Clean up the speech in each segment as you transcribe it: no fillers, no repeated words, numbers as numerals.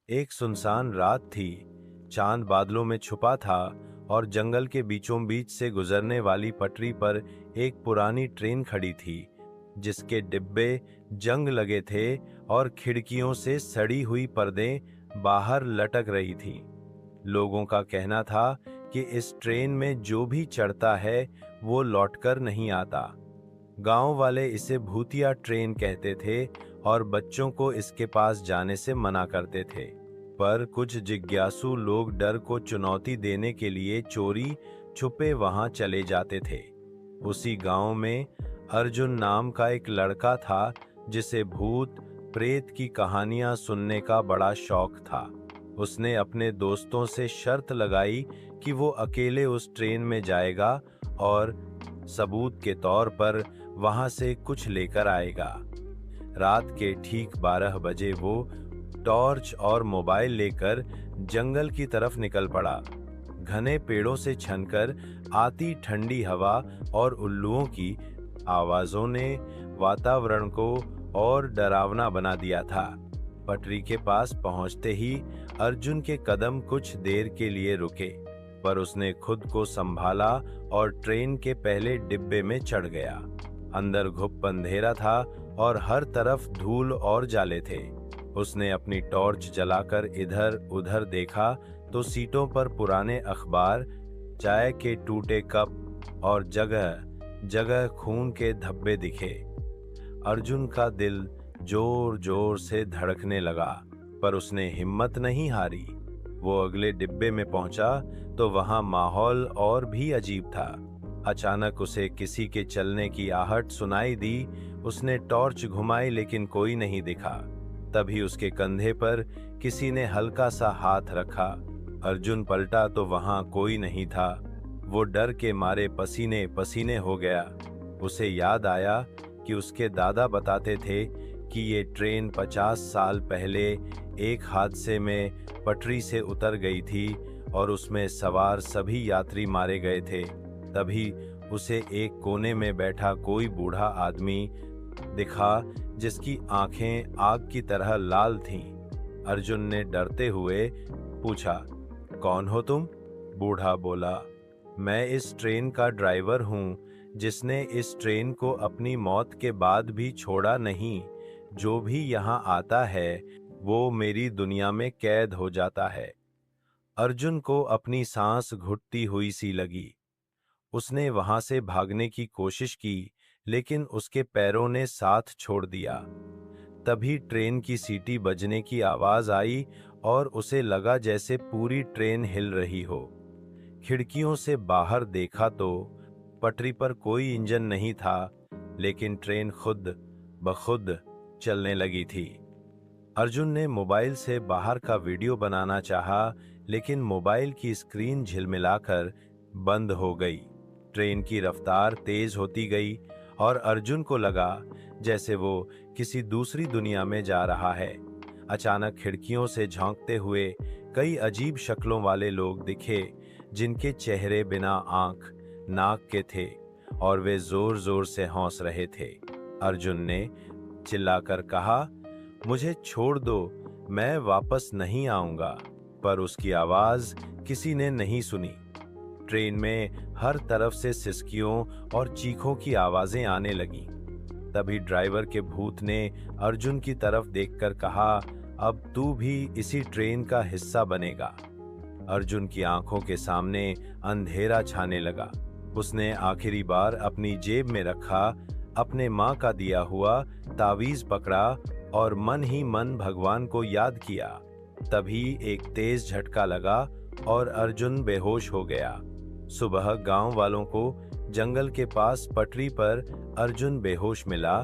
एक सुनसान रात थी। चांद बादलों में छुपा था और जंगल के बीचों बीच से गुजरने वाली पटरी पर एक पुरानी ट्रेन खड़ी थी, जिसके डिब्बे जंग लगे थे और खिड़कियों से सड़ी हुई पर्दें बाहर लटक रही थीं। लोगों का कहना था कि इस ट्रेन में जो भी चढ़ता है वो लौटकर नहीं आता। गांव वाले इसे भूतिया ट्रेन कहते थे और बच्चों को इसके पास जाने से मना करते थे। पर कुछ जिज्ञासु लोग डर को चुनौती देने के लिए चोरी छुपे वहां चले जाते थे। उसी गांव में अर्जुन नाम का एक लड़का था, जिसे भूत प्रेत की कहानियां सुनने का बड़ा शौक था। उसने अपने दोस्तों से शर्त लगाई कि वो अकेले उस ट्रेन में जाएगा और सबूत के तौर पर वहां से कुछ लेकर आएगा। रात के ठीक 12 बजे वो टॉर्च और मोबाइल लेकर जंगल की तरफ निकल पड़ा। घने पेड़ों से छनकर आती ठंडी हवा और उल्लुओं की आवाजों ने वातावरण को और डरावना बना दिया था। पटरी के पास पहुंचते ही अर्जुन के कदम कुछ देर के लिए रुके, पर उसने खुद को संभाला और ट्रेन के पहले डिब्बे में चढ़ गया। अंदर घुप अंधेरा था और हर तरफ धूल और जाले थे। उसने अपनी टॉर्च जलाकर इधर उधर देखा तो सीटों पर पुराने अखबार, चाय के टूटे कप और जगह जगह खून के धब्बे दिखे। अर्जुन का दिल जोर जोर से धड़कने लगा, पर उसने हिम्मत नहीं हारी। वो अगले डिब्बे में पहुंचा तो वहां माहौल और भी अजीब था। अचानक उसे किसी के चलने की आहट सुनाई दी। उसने टॉर्च घुमाई लेकिन कोई नहीं दिखा। तभी उसके कंधे पर किसी ने हल्का सा हाथ रखा। अर्जुन पलटा तो वहां कोई नहीं था। वो डर के मारे पसीने पसीने हो गया। उसे याद आया कि उसके दादा बताते थे कि ये ट्रेन 50 साल पहले एक हादसे में पटरी से उतर गई थी और उसमें सवार सभी यात्री मारे गए थे। तभी उसे एक कोने में बैठा कोई बूढ़ा आदमी दिखा, जिसकी आंखें आग की तरह लाल थीं। अर्जुन ने डरते हुए पूछा, कौन हो तुम? बूढ़ा बोला, मैं इस ट्रेन का ड्राइवर हूं, जिसने इस ट्रेन को अपनी मौत के बाद भी छोड़ा नहीं। जो भी यहाँ आता है वो मेरी दुनिया में कैद हो जाता है। अर्जुन को अपनी सांस घुटती हुई सी लगी। उसने वहां से भागने की कोशिश की, लेकिन उसके पैरों ने साथ छोड़ दिया। तभी ट्रेन की सीटी बजने की आवाज आई और उसे लगा जैसे पूरी ट्रेन हिल रही हो। खिड़कियों से बाहर देखा तो पटरी पर कोई इंजन नहीं था, लेकिन ट्रेन खुद ब खुद चलने लगी थी। अर्जुन ने मोबाइल से बाहर का वीडियो बनाना चाहा, लेकिन मोबाइल की स्क्रीन झिलमिलाकर बंद हो गई। ट्रेन की रफ्तार तेज होती गई और अर्जुन को लगा जैसे वो किसी दूसरी दुनिया में जा रहा है। अचानक खिड़कियों से झांकते हुए कई अजीब शक्लों वाले लोग दिखे, जिनके चेहरे बिना आंख नाक के थे और वे जोर जोर से हंस रहे थे। अर्जुन ने चिल्लाकर कहा, मुझे छोड़ दो, मैं वापस नहीं आऊंगा। पर उसकी आवाज किसी ने नहीं सुनी। ट्रेन में हर तरफ से सिसकियों और चीखों की आवाजें आने लगीं। तभी ड्राइवर के भूत ने अर्जुन की तरफ देखकर कहा, अब तू भी इसी ट्रेन का हिस्सा बनेगा। अर्जुन की आंखों के सामने अंधेरा छाने लगा। उसने आखिरी बार अपनी जेब में रखा, अपने माँ का दिया हुआ तावीज पकड़ा और मन ही मन भगवान को याद किया। तभी एक तेज झटका लगा और अर्जुन बेहोश हो गया। सुबह गांव वालों को जंगल के पास पटरी पर अर्जुन बेहोश मिला।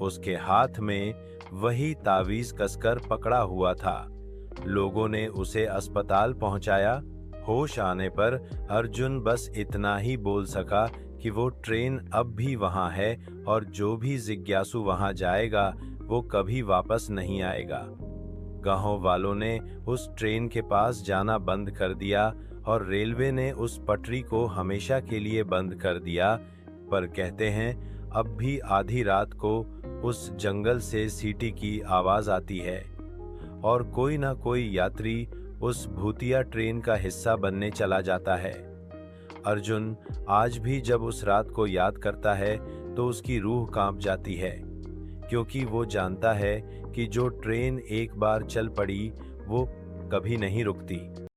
उसके हाथ में वही तावीज कसकर पकड़ा हुआ था। लोगों ने उसे अस्पताल पहुंचाया। होश आने पर अर्जुन बस इतना ही बोल सका कि वो ट्रेन अब भी वहां है और जो भी जिज्ञासु वहां जाएगा वो कभी वापस नहीं आएगा। गांव वालों ने उस ट्रेन के पास जाना बंद कर दिया और रेलवे ने उस पटरी को हमेशा के लिए बंद कर दिया। पर कहते हैं अब भी आधी रात को उस जंगल से सीटी की आवाज आती है और कोई ना कोई यात्री उस भूतिया ट्रेन का हिस्सा बनने चला जाता है। अर्जुन आज भी जब उस रात को याद करता है तो उसकी रूह कांप जाती है, क्योंकि वो जानता है कि जो ट्रेन एक बार चल पड़ी वो कभी नहीं रुकती।